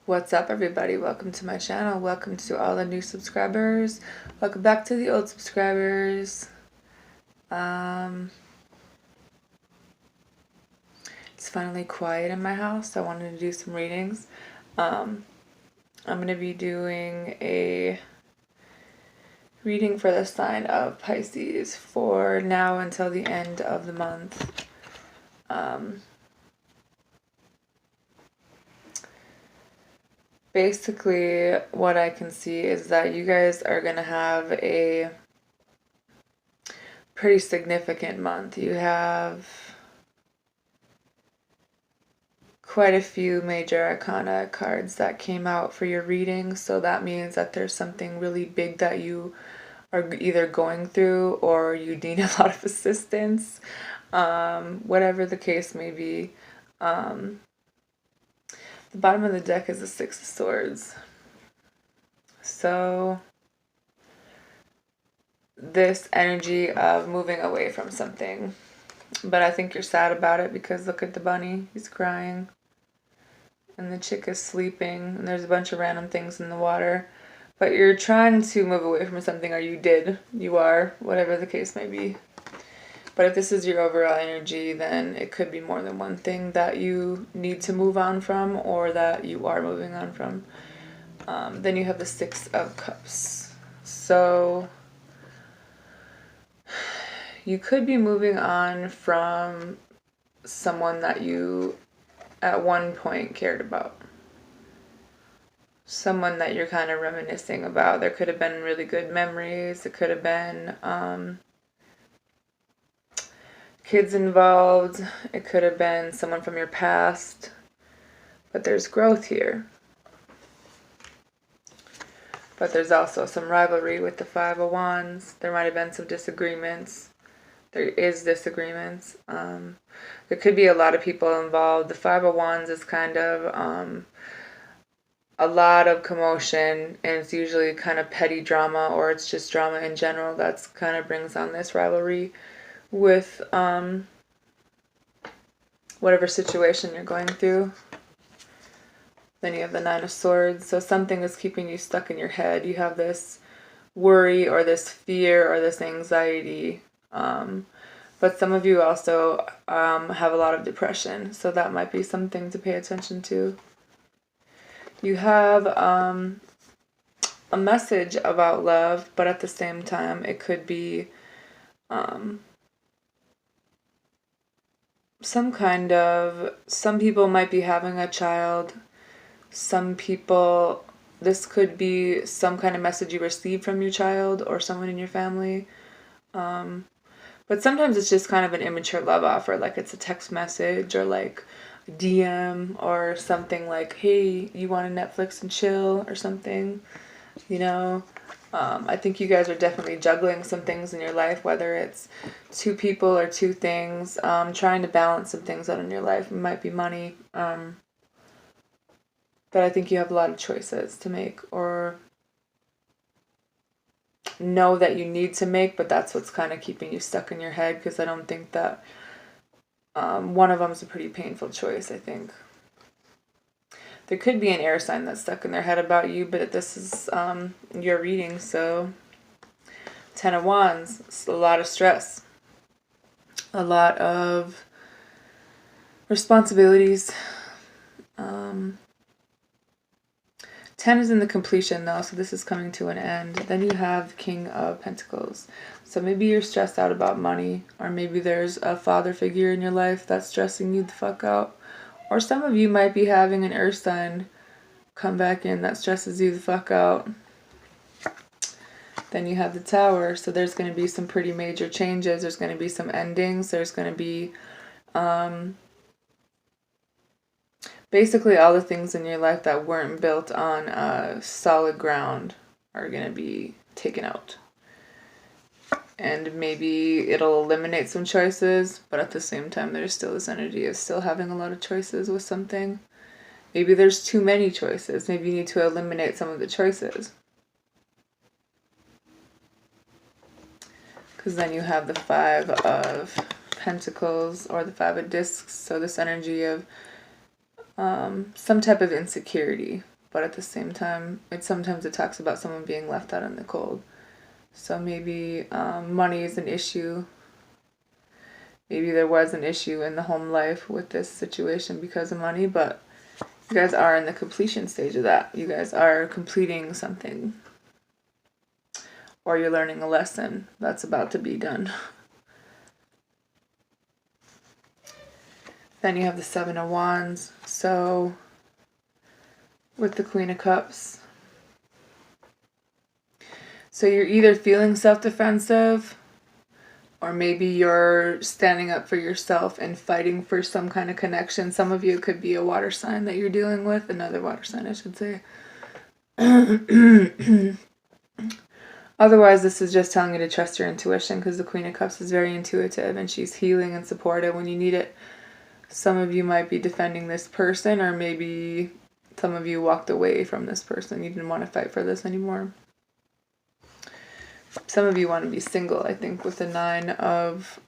What's up, everybody? Welcome to my channel. Welcome to all the new subscribers. Welcome back to the old subscribers. It's finally quiet in my house. I wanted to do some readings. I'm going to be doing a reading for the sign of Pisces for now until the end of the month. Basically, what I can see is that you guys are going to have a pretty significant month. You have quite a few major arcana cards that came out for your reading, so that means that there's something really big that you are either going through or you need a lot of assistance, whatever the case may be. The bottom of the deck is the Six of Swords. So this energy of moving away from something, but I think you're sad about it because look at the bunny, he's crying. And the chick is sleeping, and there's a bunch of random things in the water. But you're trying to move away from something, or you are, whatever the case may be. But if this is your overall energy, then it could be more than one thing that you need to move on from, or that you are moving on from. Then you have the Six of Cups. So you could be moving on from someone that you at one point cared about. Someone that you're kind of reminiscing about. There could have been really good memories. It could have been kids involved. It could have been someone from your past. But there's growth here. But there's also some rivalry with the Five of Wands. There might have been some disagreements. There is disagreements. There could be a lot of people involved. The Five of Wands is kind of a lot of commotion, and it's usually kind of petty drama, or it's just drama in general that's kind of brings on this rivalry with whatever situation you're going through. Then you have the Nine of Swords. So something is keeping you stuck in your head. You have this worry or this fear or this anxiety. But some of you also have a lot of depression, so that might be something to pay attention to. You have a message about love, but at the same time, it could be some people might be having a child. Some people, this could be some kind of message you received from your child or someone in your family. But sometimes it's just kind of an immature love offer, like it's a text message or like DM or something like, hey, you want to Netflix and chill or something, you know. I think you guys are definitely juggling some things in your life, whether it's two people or two things, trying to balance some things out in your life. It might be money, but I think you have a lot of choices to make or know that you need to make, but that's what's kind of keeping you stuck in your head, because I don't think that one of them is a pretty painful choice, I think. There could be an air sign that's stuck in their head about you, but this is your reading, so Ten of Wands, it's a lot of stress, a lot of responsibilities. 10 is in the completion though, so this is coming to an end. Then you have King of Pentacles. So maybe you're stressed out about money, or maybe there's a father figure in your life that's stressing you the fuck out. Or some of you might be having an earth sign come back in that stresses you the fuck out. Then you have the Tower, so there's going to be some pretty major changes. There's going to be some endings. There's going to be basically all the things in your life that weren't built on solid ground are going to be taken out. And maybe it'll eliminate some choices, but at the same time there's still this energy of still having a lot of choices with something. Maybe there's too many choices. Maybe you need to eliminate some of the choices. Because then you have the Five of Pentacles or the Five of Discs. So this energy of some type of insecurity. but at the same time, sometimes it talks about someone being left out in the cold. So maybe money is an issue. Maybe there was an issue in the home life with this situation because of money, but you guys are in the completion stage of that. You guys are completing something, or you're learning a lesson that's about to be done. Then you have the Seven of Wands. So with the Queen of Cups, so you're either feeling self-defensive, or maybe you're standing up for yourself and fighting for some kind of connection. Some of you, it could be a water sign that you're dealing with, another water sign, I should say. Otherwise, this is just telling you to trust your intuition, because the Queen of Cups is very intuitive and she's healing and supportive when you need it. Some of you might be defending this person, or maybe some of you walked away from this person. You didn't want to fight for this anymore. Some of you want to be single, I think, with the Nine of...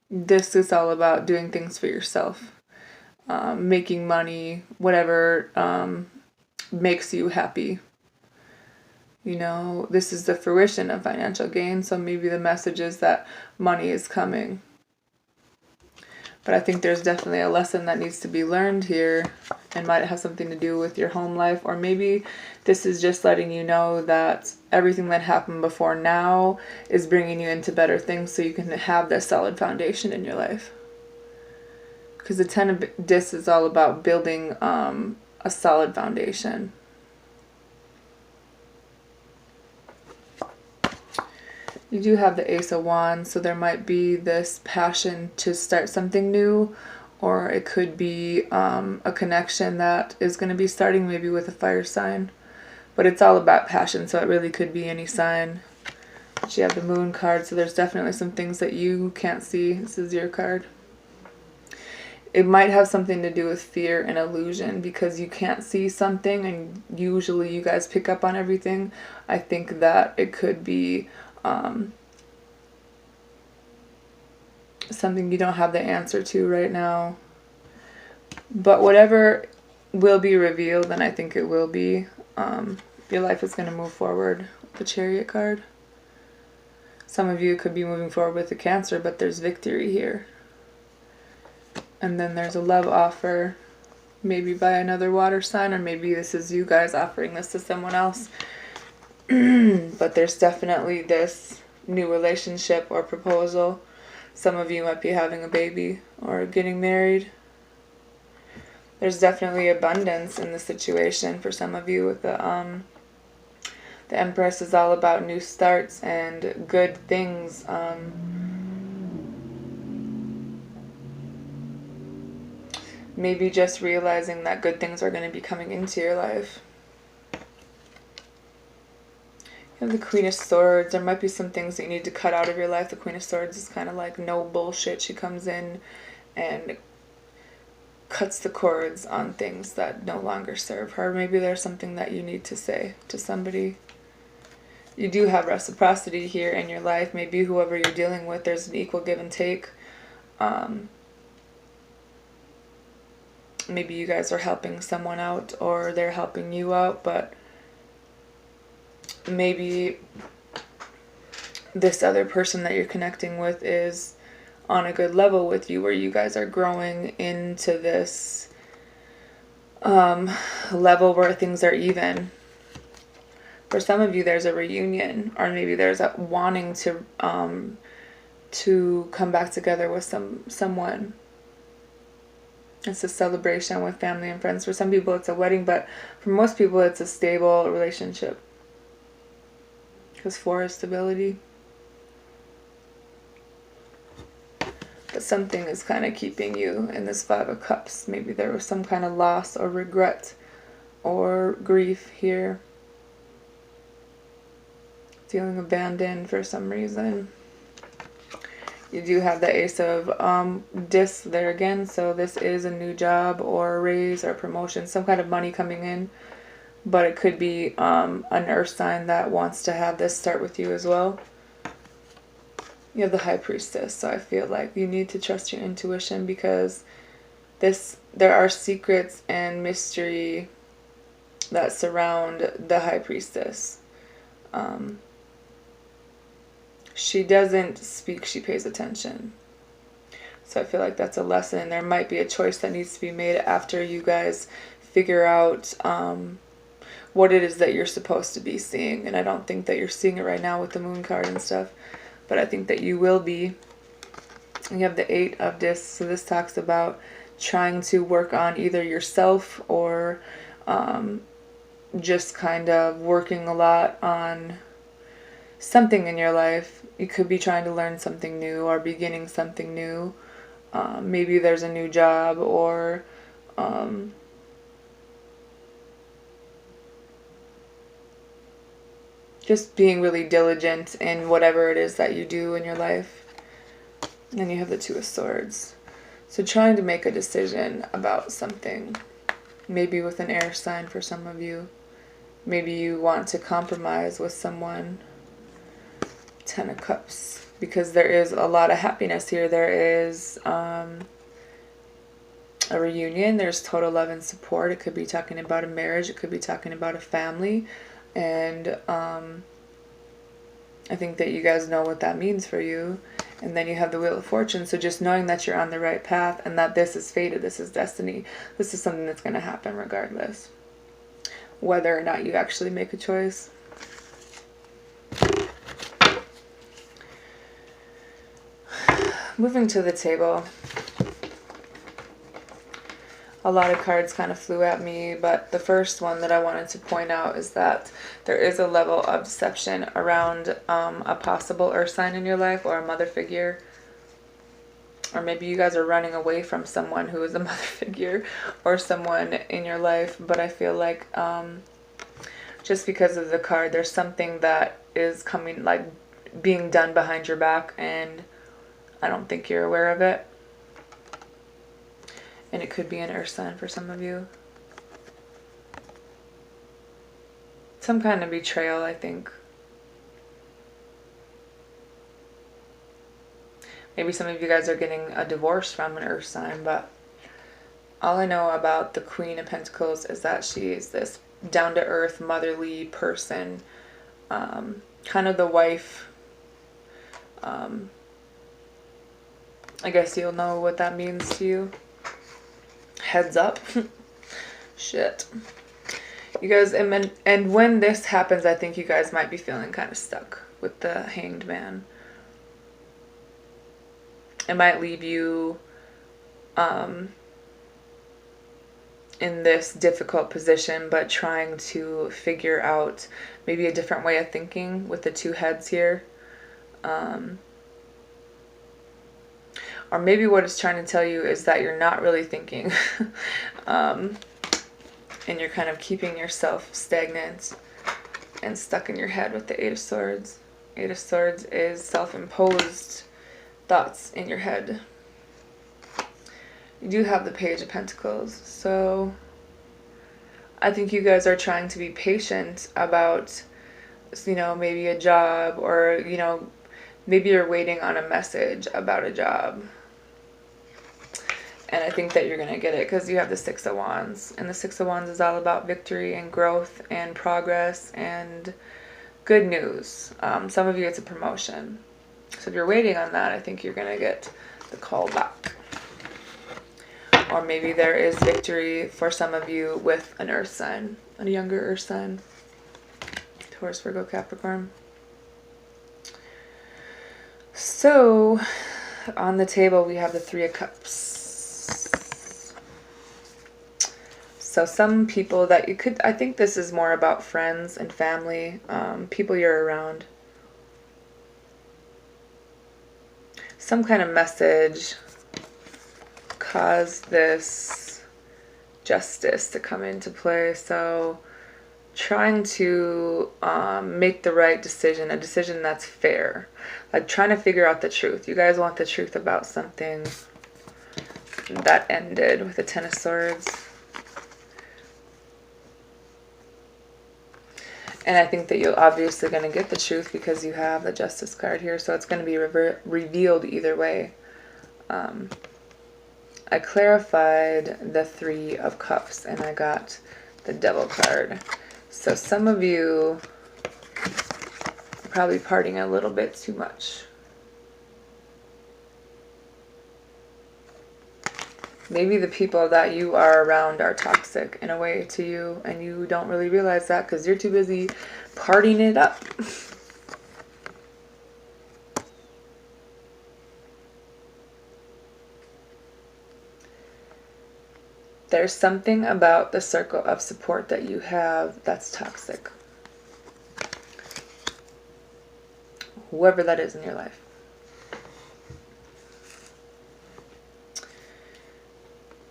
this is all about doing things for yourself. Making money, whatever makes you happy. You know, this is the fruition of financial gain, so maybe the message is that money is coming. But I think there's definitely a lesson that needs to be learned here, and might have something to do with your home life, or maybe this is just letting you know that everything that happened before now is bringing you into better things, so you can have that solid foundation in your life. Because the Ten of Discs is all about building a solid foundation. You do have the Ace of Wands, so there might be this passion to start something new, or it could be a connection that is going to be starting maybe with a fire sign. But it's all about passion, so it really could be any sign. But you have the Moon card, so there's definitely some things that you can't see. This is your card. It might have something to do with fear and illusion, because you can't see something and usually you guys pick up on everything. I think that it could be something you don't have the answer to right now. But whatever will be revealed, and I think it will be, your life is going to move forward with the Chariot card. Some of you could be moving forward with the Cancer, but there's victory here. And then there's a love offer, maybe by another water sign, or maybe this is you guys offering this to someone else. But there's definitely this new relationship or proposal. Some of you might be having a baby or getting married. There's definitely abundance in the situation for some of you. With the Empress is all about new starts and good things. Maybe just realizing that good things are going to be coming into your life. The Queen of Swords, there might be some things that you need to cut out of your life. The Queen of Swords is kind of like no bullshit. She comes in and cuts the cords on things that no longer serve her. Maybe there's something that you need to say to somebody. You do have reciprocity here in your life. Maybe whoever you're dealing with, there's an equal give and take. Maybe you guys are helping someone out, or they're helping you out, but maybe this other person that you're connecting with is on a good level with you, where you guys are growing into this level where things are even. For some of you, there's a reunion, or maybe there's a wanting to come back together with someone. It's a celebration with family and friends. For some people, it's a wedding, but for most people, it's a stable relationship. Because 4 is stability. But something is kind of keeping you in this 5 of Cups. Maybe there was some kind of loss or regret or grief here. Feeling abandoned for some reason. You do have the Ace of Discs there again. So this is a new job or a raise or promotion. Some kind of money coming in. But it could be an earth sign that wants to have this start with you as well. You have the High Priestess. So I feel like you need to trust your intuition, because this there are secrets and mystery that surround the High Priestess. She doesn't speak, she pays attention. So I feel like that's a lesson. There might be a choice that needs to be made after you guys figure out what it is that you're supposed to be seeing. And I don't think that you're seeing it right now with the moon card and stuff, but I think that you will be. You have the 8 of Discs, so this talks about trying to work on either yourself or just kind of working a lot on something in your life. You could be trying to learn something new or beginning something new. Maybe there's a new job, or just being really diligent in whatever it is that you do in your life. And you have the 2 of Swords. So trying to make a decision about something. Maybe with an air sign for some of you. Maybe you want to compromise with someone. 10 of Cups. Because there is a lot of happiness here. There is a reunion. There's total love and support. It could be talking about a marriage. It could be talking about a family. And I think that you guys know what that means for you. And then you have the Wheel of Fortune. So just knowing that you're on the right path and that this is fated, this is destiny. This is something that's going to happen regardless. Whether or not you actually make a choice. Moving to the table. A lot of cards kind of flew at me, but the first one that I wanted to point out is that there is a level of deception around a possible earth sign in your life, or a mother figure. Or maybe you guys are running away from someone who is a mother figure or someone in your life. But I feel like just because of the card, there's something that is coming, like being done behind your back, and I don't think you're aware of it. And it could be an earth sign for some of you. Some kind of betrayal, I think. Maybe some of you guys are getting a divorce from an earth sign, but all I know about the Queen of Pentacles is that she is this down-to-earth, motherly person. Kind of the wife. I guess you'll know what that means to you. Heads up. Shit. You guys, and when this happens, I think you guys might be feeling kind of stuck with the Hanged Man. It might leave you in this difficult position, but trying to figure out maybe a different way of thinking with the 2 heads here. Or maybe what it's trying to tell you is that you're not really thinking. And you're kind of keeping yourself stagnant and stuck in your head with the 8 of Swords. 8 of Swords is self-imposed thoughts in your head. You do have the Page of Pentacles. So I think you guys are trying to be patient about, you know, maybe a job, or, you know, maybe you're waiting on a message about a job. And I think that you're going to get it because you have the 6 of Wands. And the 6 of Wands is all about victory and growth and progress and good news. Some of you, it's a promotion. So if you're waiting on that, I think you're going to get the call back. Or maybe there is victory for some of you with an earth sign, a younger earth sign. Taurus, Virgo, Capricorn. So on the table, we have the 3 of Cups. So some people that you could, I think this is more about friends and family, people you're around. Some kind of message caused this justice to come into play. So trying to make the right decision, a decision that's fair. Like trying to figure out the truth. You guys want the truth about something that ended with the 10 of Swords. And I think that you're obviously going to get the truth because you have the Justice card here. So it's going to be revealed either way. I clarified the Three of Cups and I got the Devil card. So some of you are probably partying a little bit too much. Maybe the people that you are around are toxic in a way to you, and you don't really realize that because you're too busy partying it up. There's something about the circle of support that you have that's toxic. Whoever that is in your life.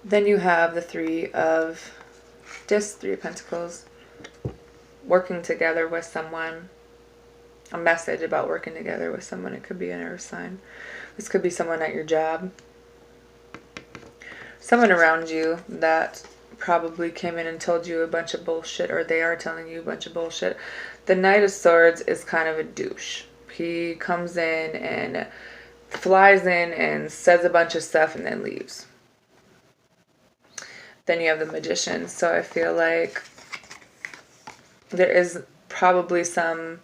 Then you have the Three of Discs, Three of Pentacles, working together with someone. A message about working together with someone. It could be an earth sign. This could be someone at your job. Someone around you that probably came in and told you a bunch of bullshit, or they are telling you a bunch of bullshit. The Knight of Swords is kind of a douche. He comes in and flies in and says a bunch of stuff and then leaves. Then you have the Magician. So I feel like there is probably some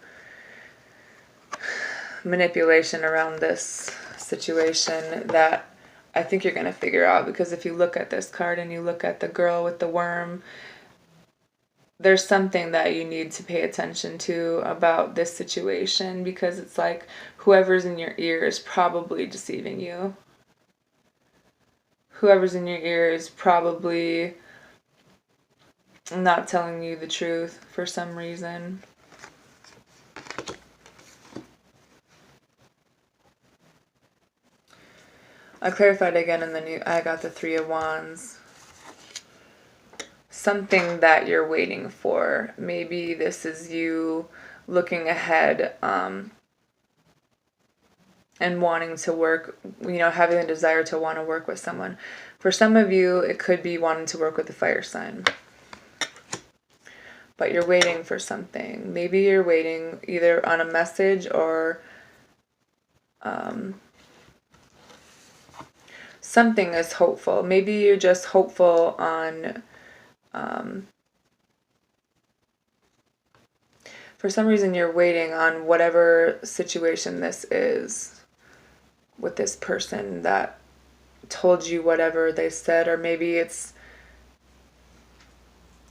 manipulation around this situation that I think you're going to figure out, because if you look at this card and you look at the girl with the worm, there's something that you need to pay attention to about this situation, because it's like whoever's in your ear is probably deceiving you. Whoever's in your ear is probably not telling you the truth for some reason. I clarified again, and then I got the Three of Wands. Something that you're waiting for. Maybe this is you looking ahead and wanting to work, having a desire to want to work with someone. For some of you, it could be wanting to work with a fire sign. But you're waiting for something. Maybe you're waiting either on a message or something is hopeful. Maybe you're just hopeful on for some reason you're waiting on whatever situation this is with this person that told you whatever they said, or maybe it's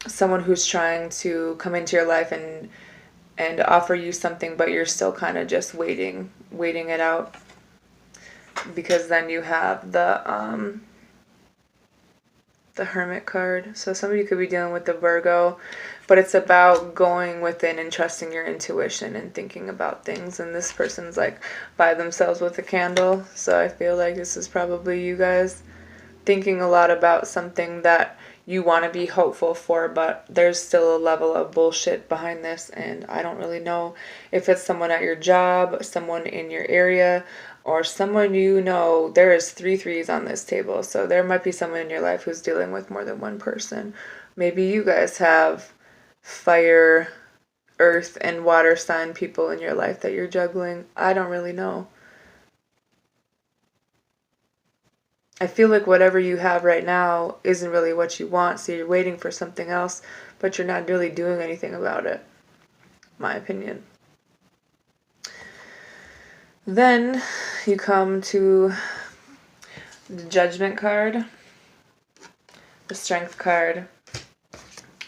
someone who's trying to come into your life and offer you something, but you're still kind of just waiting it out. Because then you have the Hermit card. So some of you could be dealing with the Virgo, but it's about going within and trusting your intuition and thinking about things. And this person's like by themselves with a candle. So I feel like this is probably you guys thinking a lot about something that you want to be hopeful for, but there's still a level of bullshit behind this. And I don't really know if it's someone at your job, someone in your area, or someone you know. There is 3 threes on this table, so there might be someone in your life who's dealing with more than one person. Maybe you guys have fire, earth, and water sign people in your life that you're juggling. I don't really know. I feel like whatever you have right now isn't really what you want, so you're waiting for something else, but you're not really doing anything about it, my opinion. Then you come to the Judgment card, the Strength card,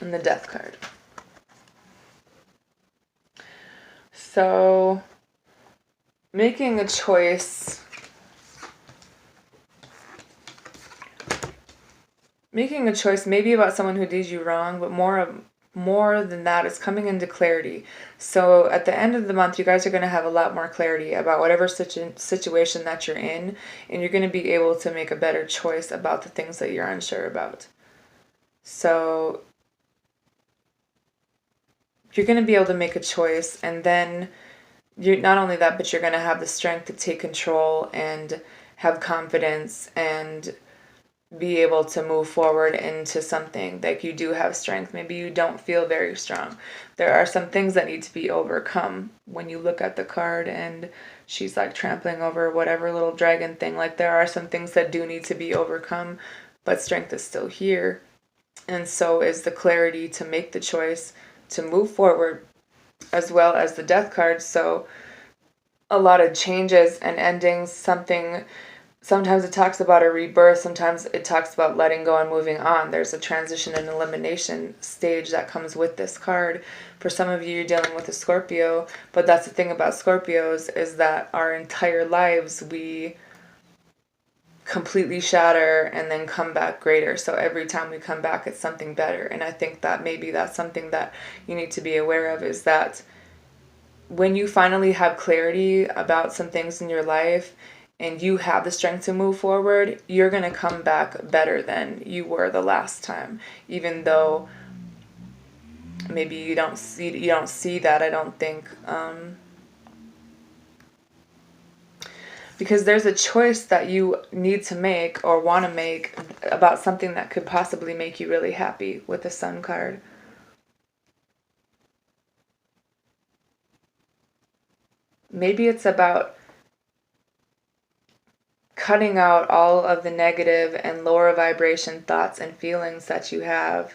and the Death card. So, making a choice. Making a choice maybe about someone who did you wrong, but more than that, it's coming into clarity. So at the end of the month, you guys are going to have a lot more clarity about whatever situation that you're in, and you're going to be able to make a better choice about the things that you're unsure about. So you're going to be able to make a choice, and then you're not only that, but you're going to have the strength to take control and have confidence and be able to move forward into something. Like, you do have strength. Maybe you don't feel very strong. There are some things that need to be overcome when you look at the card and she's like trampling over whatever little dragon thing. Like there are some things that do need to be overcome, but strength is still here. And so is the clarity to make the choice to move forward, as well as the death card. So a lot of changes and endings, sometimes it talks about a rebirth, sometimes it talks about letting go and moving on. There's a transition and elimination stage that comes with this card. For some of you, you're dealing with a Scorpio, but that's the thing about Scorpios, is that our entire lives we completely shatter and then come back greater. So every time we come back, it's something better. And I think that maybe that's something that you need to be aware of, is that when you finally have clarity about some things in your life and you have the strength to move forward, you're going to come back better than you were the last time. Even though maybe you don't see that, I don't think, because there's a choice that you need to make or want to make about something that could possibly make you really happy with the Sun card. Maybe it's about cutting out all of the negative and lower vibration thoughts and feelings that you have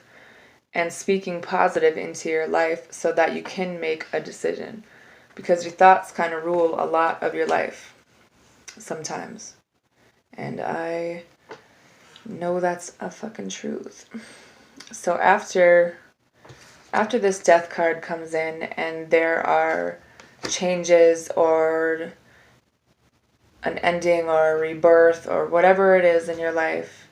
and speaking positive into your life so that you can make a decision. Because your thoughts kind of rule a lot of your life sometimes. And I know that's a fucking truth. So after this death card comes in and there are changes or an ending or a rebirth or whatever it is in your life,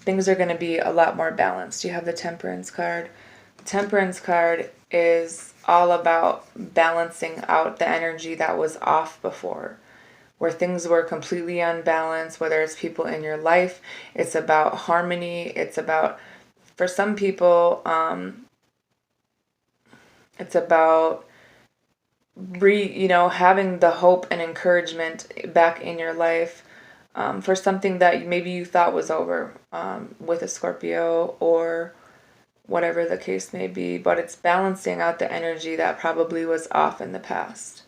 things are going to be a lot more balanced. You have the Temperance card. The Temperance card is all about balancing out the energy that was off before, where things were completely unbalanced, whether it's people in your life. It's about harmony. It's about, for some people, it's about having the hope and encouragement back in your life for something that maybe you thought was over with a Scorpio or whatever the case may be, but it's balancing out the energy that probably was off in the past.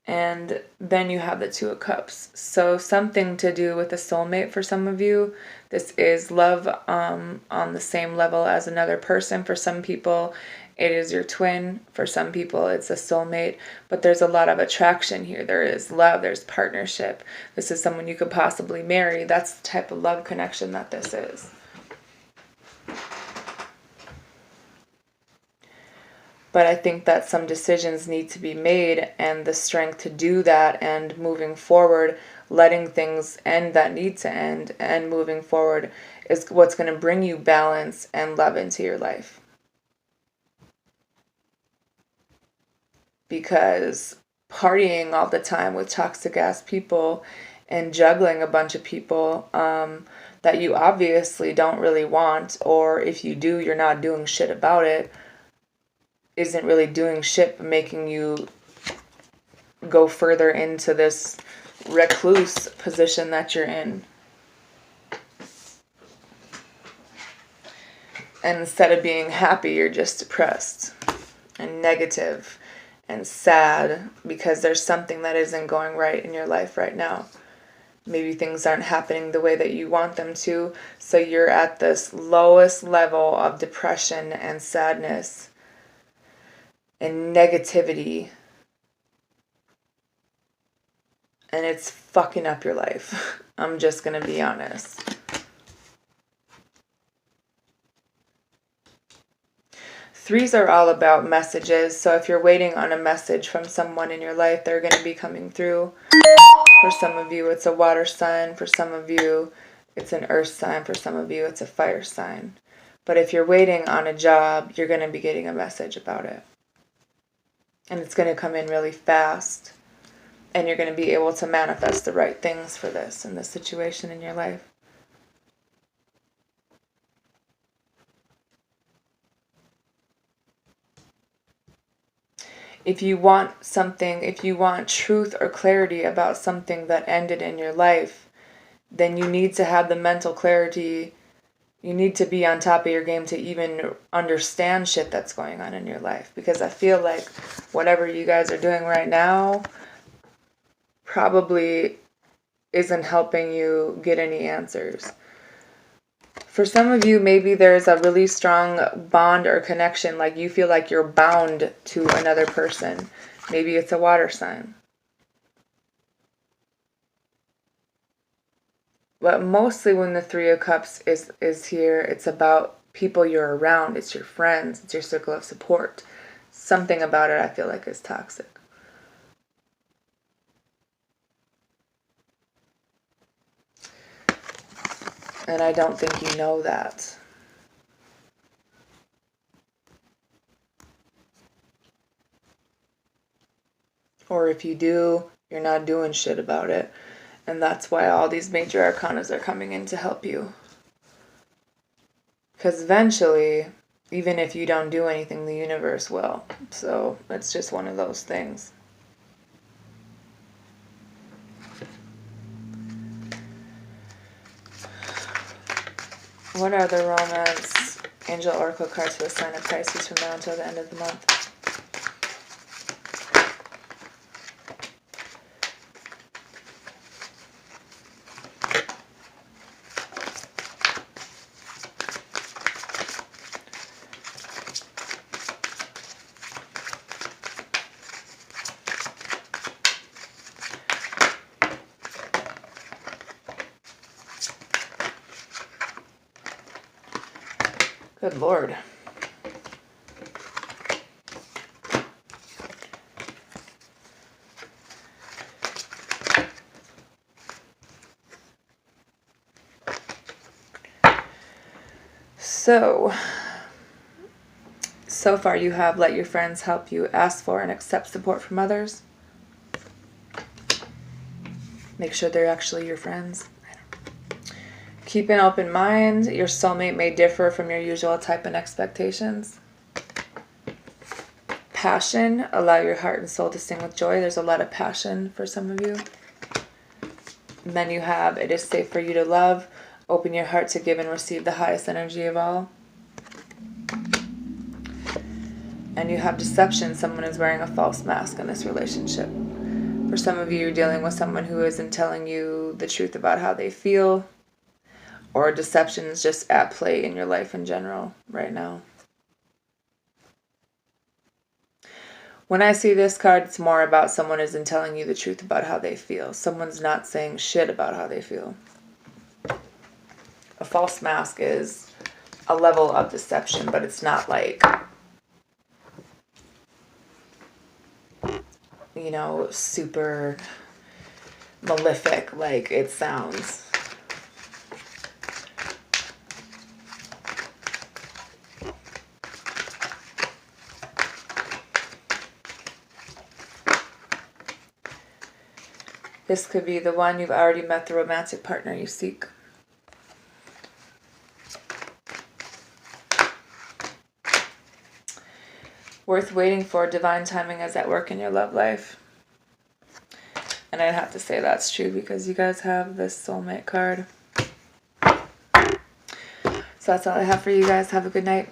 And then you have the Two of Cups. So something to do with a soulmate for some of you. This is love on the same level as another person. For some people, it is your twin. For some people, it's a soulmate. But there's a lot of attraction here. There is love. There's partnership. This is someone you could possibly marry. That's the type of love connection that this is. But I think that some decisions need to be made, and the strength to do that and moving forward, letting things end that need to end and moving forward is what's going to bring you balance and love into your life. Because partying all the time with toxic ass people and juggling a bunch of people that you obviously don't really want, or if you do, you're not doing shit about it, isn't really doing shit but making you go further into this recluse position that you're in. And instead of being happy, you're just depressed and negative and sad because there's something that isn't going right in your life right now. Maybe things aren't happening the way that you want them to, so you're at this lowest level of depression and sadness and negativity, and it's fucking up your life. I'm just gonna be honest. Threes are all about messages, so if you're waiting on a message from someone in your life, they're gonna be coming through. For some of you, it's a water sign. For some of you, it's an earth sign. For some of you, it's a fire sign. But if you're waiting on a job, you're gonna be getting a message about it. And it's going to come in really fast. And you're going to be able to manifest the right things for this in this situation in your life. If you want something, if you want truth or clarity about something that ended in your life, then you need to have the mental clarity. You need to be on top of your game to even understand shit that's going on in your life. Because I feel like whatever you guys are doing right now, probably isn't helping you get any answers. For some of you, maybe there's a really strong bond or connection, like you feel like you're bound to another person. Maybe it's a water sign. But mostly when the Three of Cups is here, it's about people you're around. It's your friends. It's your circle of support. Something about it I feel like is toxic. And I don't think you know that. Or if you do, you're not doing shit about it. And that's why all these major arcanas are coming in to help you. Because eventually, even if you don't do anything, the universe will. So it's just one of those things. What are the romance angel oracle cards for the sign of Pisces from now until the end of the month? Good Lord. So far you have let your friends help you, ask for and accept support from others. Make sure they're actually your friends. Keep an open mind. Your soulmate may differ from your usual type and expectations. Passion. Allow your heart and soul to sing with joy. There's a lot of passion for some of you. And then you have, it is safe for you to love. Open your heart to give and receive the highest energy of all. And you have deception. Someone is wearing a false mask in this relationship. For some of you, you're dealing with someone who isn't telling you the truth about how they feel. Or deception is just at play in your life in general right now. When I see this card, it's more about someone isn't telling you the truth about how they feel. Someone's not saying shit about how they feel. A false mask is a level of deception, but it's not like, you know, super malefic like it sounds. This could be the one you've already met, the romantic partner you seek. Worth waiting for. Divine timing is at work in your love life. And I'd have to say that's true because you guys have this soulmate card. So that's all I have for you guys. Have a good night.